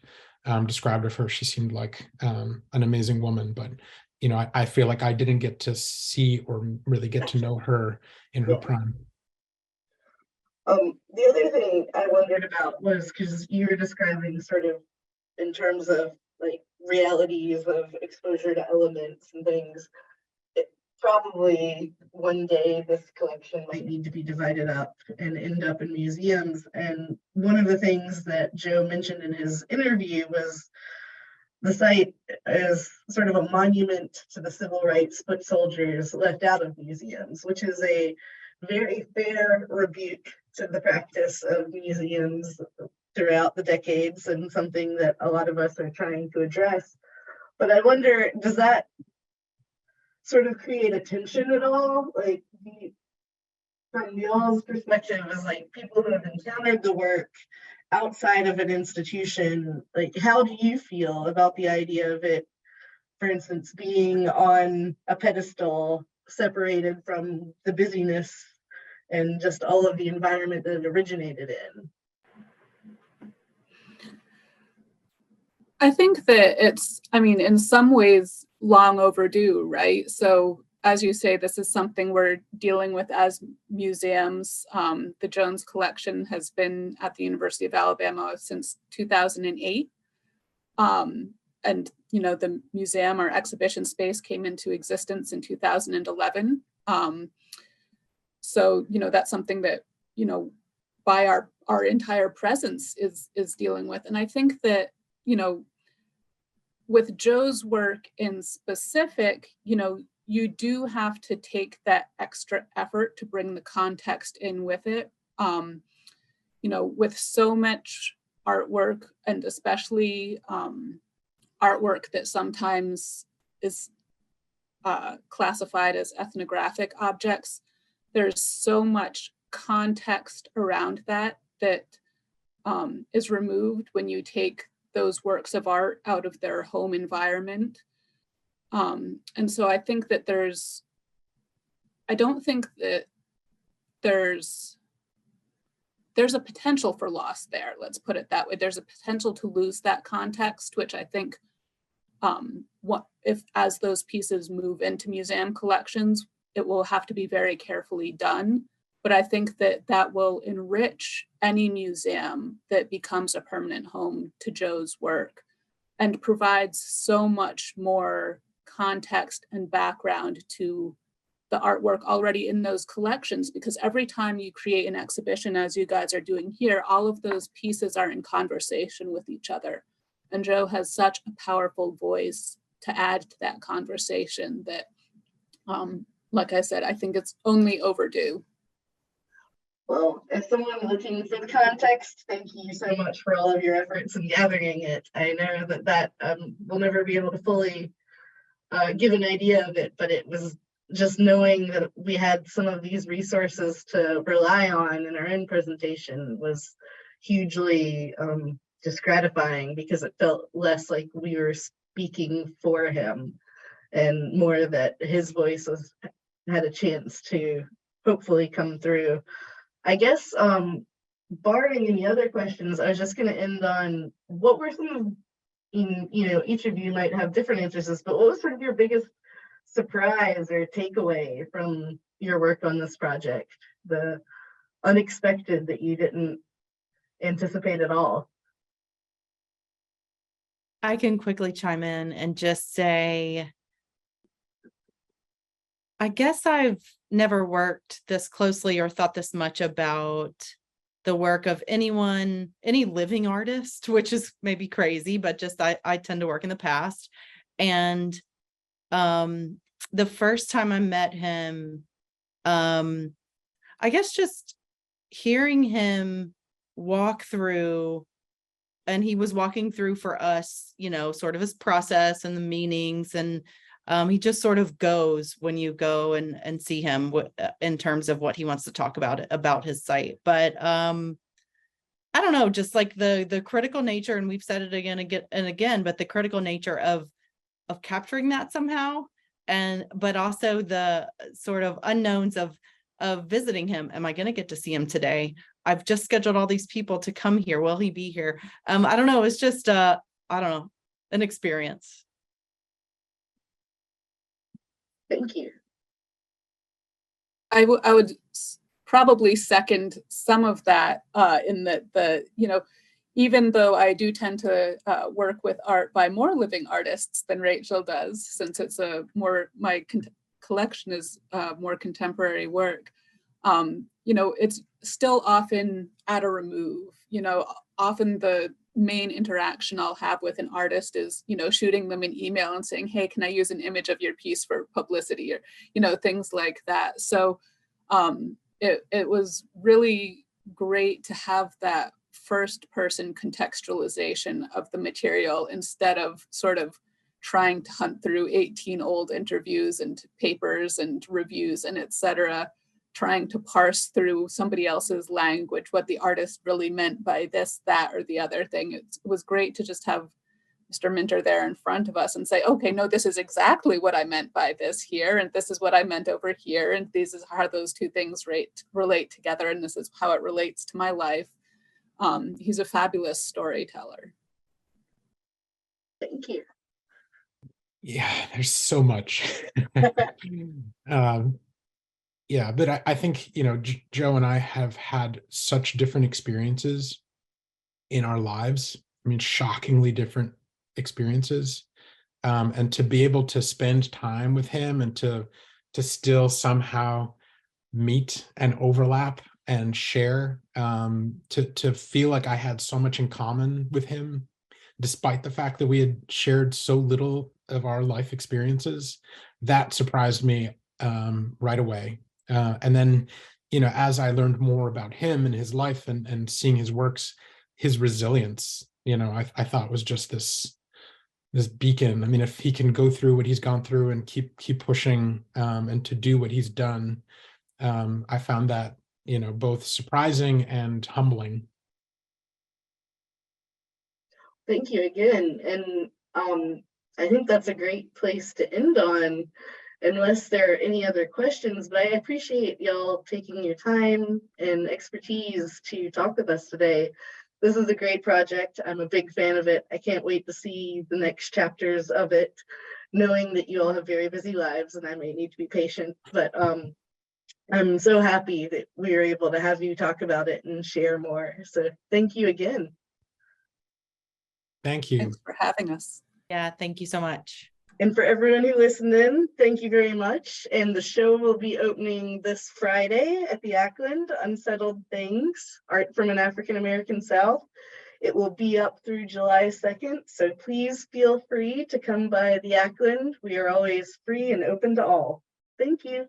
described of her, she seemed like an amazing woman. But, you know, I feel like I didn't get to see or really get to know her in her prime. The other thing I wondered about was, because you were describing sort of in terms of like realities of exposure to elements and things, probably one day this collection might need to be divided up and end up in museums. And one of the things that Joe mentioned in his interview was the site is sort of a monument to the civil rights foot soldiers left out of museums, which is a very fair rebuke to the practice of museums throughout the decades, and something that a lot of us are trying to address. But I wonder, does that sort of create a tension at all? Like, from y'all's perspective, as like people who have encountered the work outside of an institution, like how do you feel about the idea of it, for instance, being on a pedestal separated from the busyness and just all of the environment that it originated in? I think that it's, I mean, in some ways long overdue, right? So as you say, this is something we're dealing with as museums. The Jones Collection has been at the University of Alabama since 2008. And, you know, the museum or exhibition space came into existence in 2011. So, you know, that's something that, you know, by our entire presence is dealing with. And I think that, you know, with Joe's work in specific, you know, you do have to take that extra effort to bring the context in with it. You know, with so much artwork, and especially artwork that sometimes is classified as ethnographic objects, there's so much context around that is removed when you take those works of art out of their home environment. And so I think that I don't think that there's a potential for loss there. Let's put it that way. There's a potential to lose that context, which I think as those pieces move into museum collections, it will have to be very carefully done. But I think that will enrich any museum that becomes a permanent home to Joe's work and provides so much more context and background to the artwork already in those collections, because every time you create an exhibition, as you guys are doing here, all of those pieces are in conversation with each other. And Joe has such a powerful voice to add to that conversation that, like I said, I think it's only overdue. Well, as someone looking for the context, thank you so much for all of your efforts in gathering it. I know that we'll never be able to fully give an idea of it, but it was just knowing that we had some of these resources to rely on in our own presentation was hugely just gratifying, because it felt less like we were speaking for him and more that his voice had a chance to hopefully come through. I guess, barring any other questions, I was just going to end on what were some of, you know, each of you might have different answers, but what was sort of your biggest surprise or takeaway from your work on this project? The unexpected that you didn't anticipate at all? I can quickly chime in and just say, I guess I've never worked this closely or thought this much about the work of any living artist, which is maybe crazy, but just I tend to work in the past. And the first time I met him, I guess just hearing him walk through, and he was walking through for us, you know, sort of his process and the meanings, and he just sort of goes when you go and see him in terms of what he wants to talk about his site. But I don't know, just like the critical nature, and we've said it again and again, but the critical nature of capturing that somehow, but also the sort of unknowns of visiting him. Am I going to get to see him today? I've just scheduled all these people to come here. Will he be here? I don't know. It's just I don't know, an experience. Thank you. I would probably second some of that in that you know, even though I do tend to work with art by more living artists than Rachel does, since it's my collection is more contemporary work, you know, it's still often at a remove. You know, often the main interaction I'll have with an artist is, you know, shooting them an email and saying, hey, can I use an image of your piece for publicity, or, you know, things like that. So it was really great to have that first person contextualization of the material instead of sort of trying to hunt through 18 old interviews and papers and reviews and etc., trying to parse through somebody else's language, what the artist really meant by this, that, or the other thing. It was great to just have Mr. Minter there in front of us and say, okay, no, this is exactly what I meant by this here, and this is what I meant over here, and this is how those two things relate together, and this is how it relates to my life. He's a fabulous storyteller. Thank you. Yeah, there's so much. Yeah, but I think, you know, Joe and I have had such different experiences in our lives. I mean, shockingly different experiences. And to be able to spend time with him and to still somehow meet and overlap and share, to feel like I had so much in common with him, despite the fact that we had shared so little of our life experiences, that surprised me right away. And then, you know, as I learned more about him and his life and seeing his works, his resilience, you know, I thought was just this beacon. I mean, if he can go through what he's gone through and keep pushing, and to do what he's done, I found that, you know, both surprising and humbling. Thank you again. And I think that's a great place to end on, unless there are any other questions, but I appreciate y'all taking your time and expertise to talk with us today. This is a great project. I'm a big fan of it. I can't wait to see the next chapters of it, knowing that you all have very busy lives and I may need to be patient, but I'm so happy that we were able to have you talk about it and share more. So thank you again. Thank you. Thanks for having us. Yeah, thank you so much. And for everyone who listened in, thank you very much. And the show will be opening this Friday at the Ackland, Unsettled Things, Art from an African American South. It will be up through July 2nd, so please feel free to come by the Ackland. We are always free and open to all. Thank you.